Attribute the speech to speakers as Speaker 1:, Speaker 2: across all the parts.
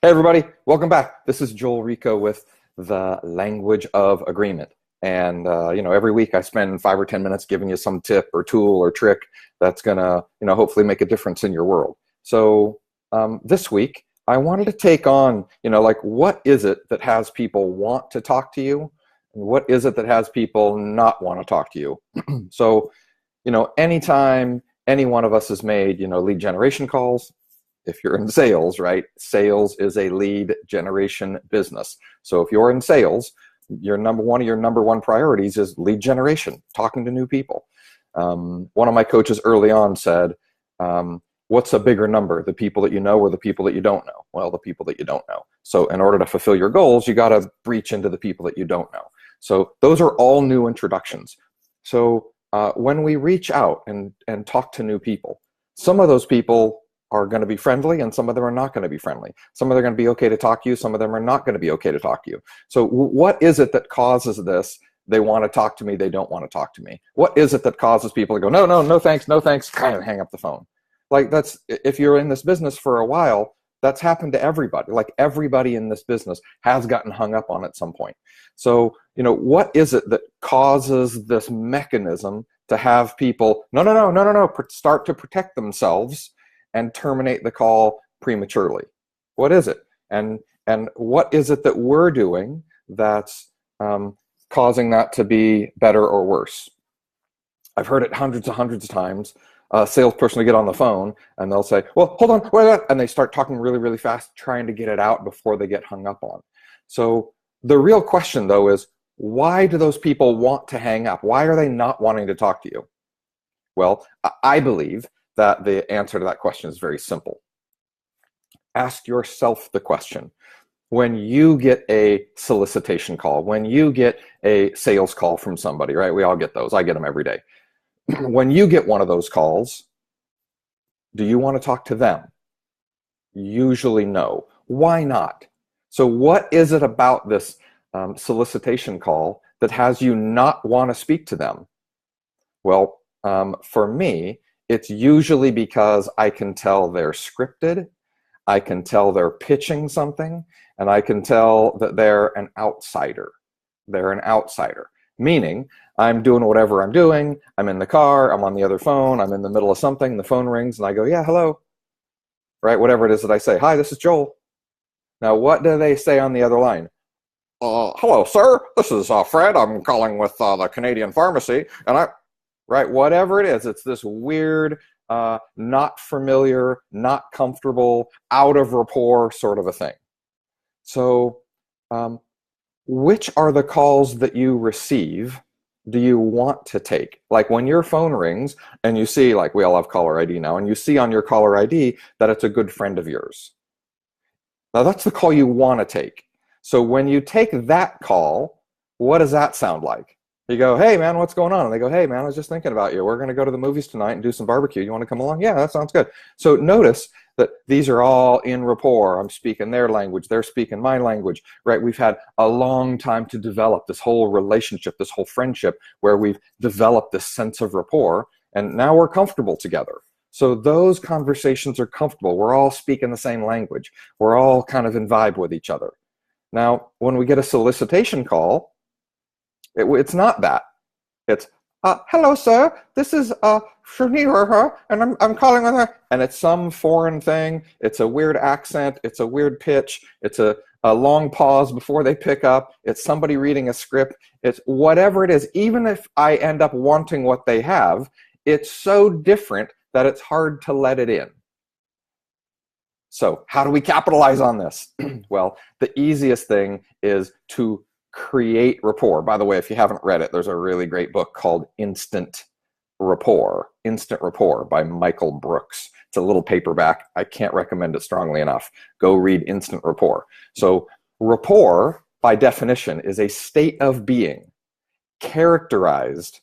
Speaker 1: Hey everybody, welcome back. This is Joel Rico with the Language of Agreement. And every week I spend 5 or 10 minutes giving you some tip or tool or trick that's gonna, hopefully make a difference in your world. So this week I wanted to take on, what is it that has people want to talk to you, and what is it that has people not want to talk to you? So, anytime any one of us has made, lead generation calls. If you're in sales, right? Sales is a lead generation business. So if you're in sales, one of your number one priorities is lead generation, talking to new people. One of my coaches early on said, what's a bigger number, the people that you know or the people that you don't know? Well, the people that you don't know. So in order to fulfill your goals, you got to reach into the people that you don't know. So those are all new introductions. So when we reach out and talk to new people, some of those people are going to be friendly and some of them are not going to be friendly. Some of them are going to be okay to talk to you. Some of them are not going to be okay to talk to you. So what is it that causes this? They want to talk to me. They don't want to talk to me. What is it that causes people to go, no, no, no, thanks, no, thanks, and hang up the phone? Like if you're in this business for a while, that's happened to everybody. Like everybody in this business has gotten hung up on at some point. So, what is it that causes this mechanism to have people, no, start to protect themselves and terminate the call prematurely? What is it? And what is it that we're doing that's causing that to be better or worse? I've heard it hundreds of times. A salesperson will get on the phone and they'll say, well, hold on, wait, and they start talking really, really fast, trying to get it out before they get hung up on. So the real question, though, is why do those people want to hang up? Why are they not wanting to talk to you? Well, I believe that the answer to that question is very simple. Ask yourself the question. When you get a solicitation call, when you get a sales call from somebody, right? We all get those. I get them every day. When you get one of those calls, do you want to talk to them? Usually no. Why not? So what is it about this solicitation call that has you not want to speak to them? Well, for me, it's usually because I can tell they're scripted, I can tell they're pitching something, and I can tell that they're an outsider. They're an outsider, meaning I'm doing whatever I'm doing, I'm in the car, I'm on the other phone, I'm in the middle of something, the phone rings, and I go, yeah, hello, right? Whatever it is that I say, hi, this is Joel. Now, what do they say on the other line? Hello, sir, this is Fred, I'm calling with the Canadian Pharmacy, and right, whatever it is, it's this weird, not familiar, not comfortable, out of rapport sort of a thing. So which are the calls that you receive do you want to take? Like when your phone rings and you see, like we all have caller ID now, and you see on your caller ID that it's a good friend of yours. Now that's the call you want to take. So when you take that call, what does that sound like? You go, hey man, what's going on? And they go, hey man, I was just thinking about you. We're going to go to the movies tonight and do some barbecue. You want to come along? Yeah, that sounds good. So notice that these are all in rapport. I'm speaking their language. They're speaking my language, right? We've had a long time to develop this whole relationship, this whole friendship, where we've developed this sense of rapport, and now we're comfortable together. So those conversations are comfortable. We're all speaking the same language. We're all kind of in vibe with each other. Now, when we get a solicitation call, it's not that. It's, hello, sir. This is Shani, and I'm calling on her. And it's some foreign thing. It's a weird accent. It's a weird pitch. It's a long pause before they pick up. It's somebody reading a script. It's whatever it is. Even if I end up wanting what they have, it's so different that it's hard to let it in. So how do we capitalize on this? Well, the easiest thing is to create rapport. By the way, if you haven't read it, there's a really great book called Instant Rapport by Michael Brooks. It's a little paperback. I can't recommend it strongly enough. Go read Instant Rapport. So rapport, by definition, is a state of being characterized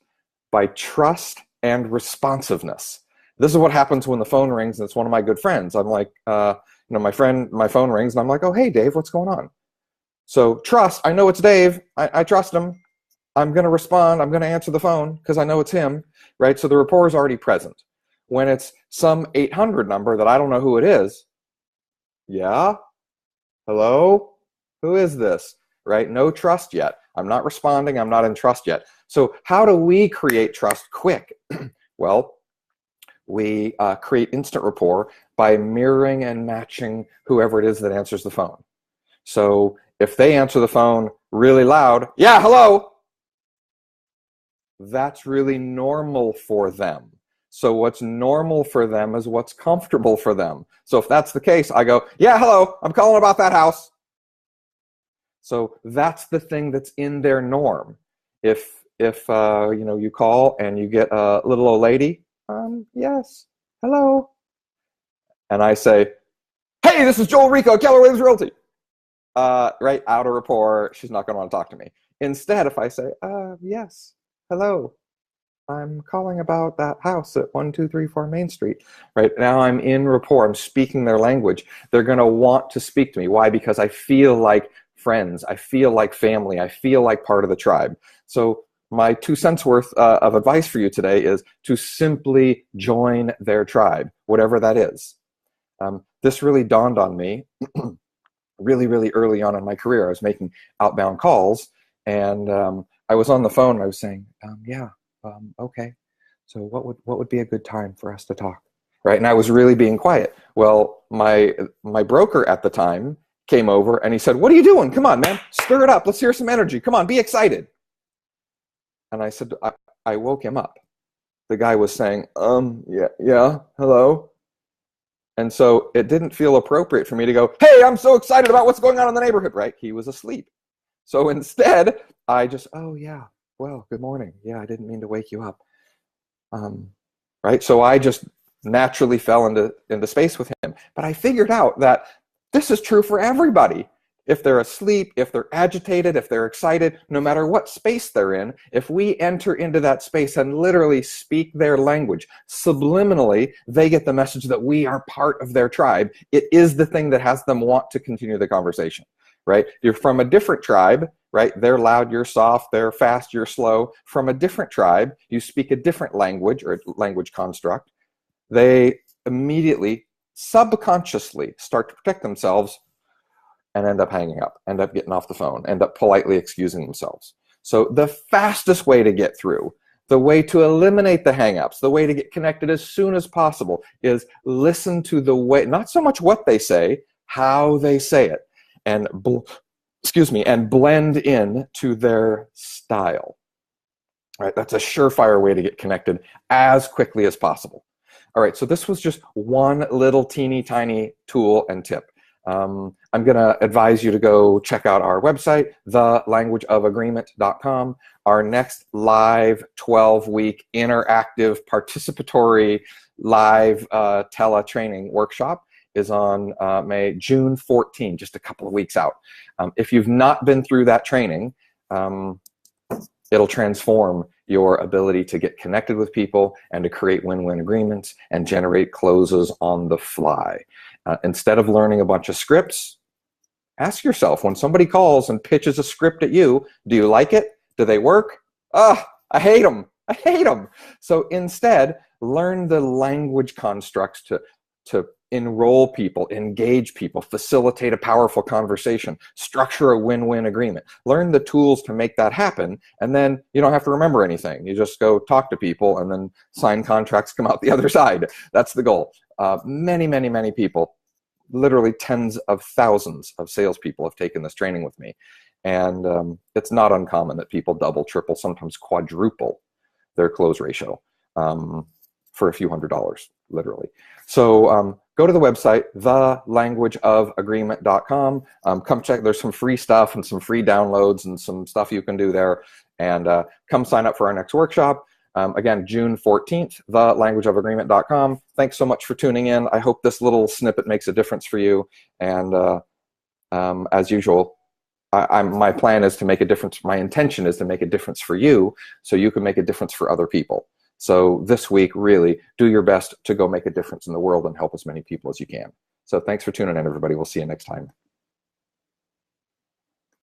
Speaker 1: by trust and responsiveness. This is what happens when the phone rings and it's one of my good friends. I'm like, my phone rings and I'm like, oh, hey, Dave, what's going on? So trust, I know it's Dave. I trust him. I'm going to respond. I'm going to answer the phone because I know it's him, right? So the rapport is already present. When it's some 800 number that I don't know who it is, yeah, Hello? Who is this? Right? No trust yet. I'm not responding. I'm not in trust yet. So how do we create trust quick? Well, we create instant rapport by mirroring and matching whoever it is that answers the phone. So if they answer the phone really loud, yeah, hello, that's really normal for them. So what's normal for them is what's comfortable for them. So if that's the case, I go, yeah, hello, I'm calling about that house. So that's the thing that's in their norm. If you call and you get a little old lady, yes, hello, and I say, hey, this is Joel Rico, Keller Williams Realty. Right, out of rapport, she's not going to want to talk to me. Instead, if I say, yes, hello, I'm calling about that house at 1234 Main Street. Right now I'm in rapport, I'm speaking their language. They're going to want to speak to me. Why? Because I feel like friends, I feel like family, I feel like part of the tribe. So my 2 cents worth of advice for you today is to simply join their tribe, whatever that is. This really dawned on me really, really early on in my career. I was making outbound calls, and I was on the phone, and I was saying, okay, so what would be a good time for us to talk? Right, and I was really being quiet. Well, my broker at the time came over, and he said, what are you doing? Come on, man, stir it up. Let's hear some energy. Come on, be excited. And I said, I woke him up. The guy was saying, yeah, hello. And so it didn't feel appropriate for me to go, hey, I'm so excited about what's going on in the neighborhood, right? He was asleep. So instead, I just, oh yeah, well, good morning. Yeah, I didn't mean to wake you up. Right? So I just naturally fell into space with him. But I figured out that this is true for everybody. If they're asleep, if they're agitated, if they're excited, no matter what space they're in, if we enter into that space and literally speak their language, subliminally, they get the message that we are part of their tribe. It is the thing that has them want to continue the conversation, right? You're from a different tribe, right? They're loud, you're soft, they're fast, you're slow. From a different tribe, you speak a different language or language construct. They immediately, subconsciously start to protect themselves and end up hanging up, end up getting off the phone, end up politely excusing themselves. So the fastest way to get through, the way to eliminate the hangups, the way to get connected as soon as possible is listen to the way, not so much what they say, how they say it, and and blend in to their style. Right? That's a surefire way to get connected as quickly as possible. All right, so this was just one little teeny tiny tool and tip. I'm going to advise you to go check out our website, thelanguageofagreement.com. Our next live 12-week interactive participatory live tele-training workshop is on June 14, just a couple of weeks out. If you've not been through that training, it'll transform your ability to get connected with people and to create win-win agreements and generate closes on the fly. Instead of learning a bunch of scripts, ask yourself, when somebody calls and pitches a script at you, do you like it? Do they work? I hate them. I hate them. So instead, learn the language constructs to enroll people, engage people, facilitate a powerful conversation, structure a win-win agreement. Learn the tools to make that happen, and then you don't have to remember anything. You just go talk to people and then sign contracts, come out the other side. That's the goal. Many, many, many people, literally tens of thousands of salespeople have taken this training with me. And it's not uncommon that people double, triple, sometimes quadruple their close ratio for a few $100s, literally. So go to the website, thelanguageofagreement.com. Come check, there's some free stuff and some free downloads and some stuff you can do there. And come sign up for our next workshop. Again, June 14th, thelanguageofagreement.com. Thanks so much for tuning in. I hope this little snippet makes a difference for you. And as usual, my plan is to make a difference. My intention is to make a difference for you so you can make a difference for other people. So this week, really, do your best to go make a difference in the world and help as many people as you can. So thanks for tuning in, everybody. We'll see you next time.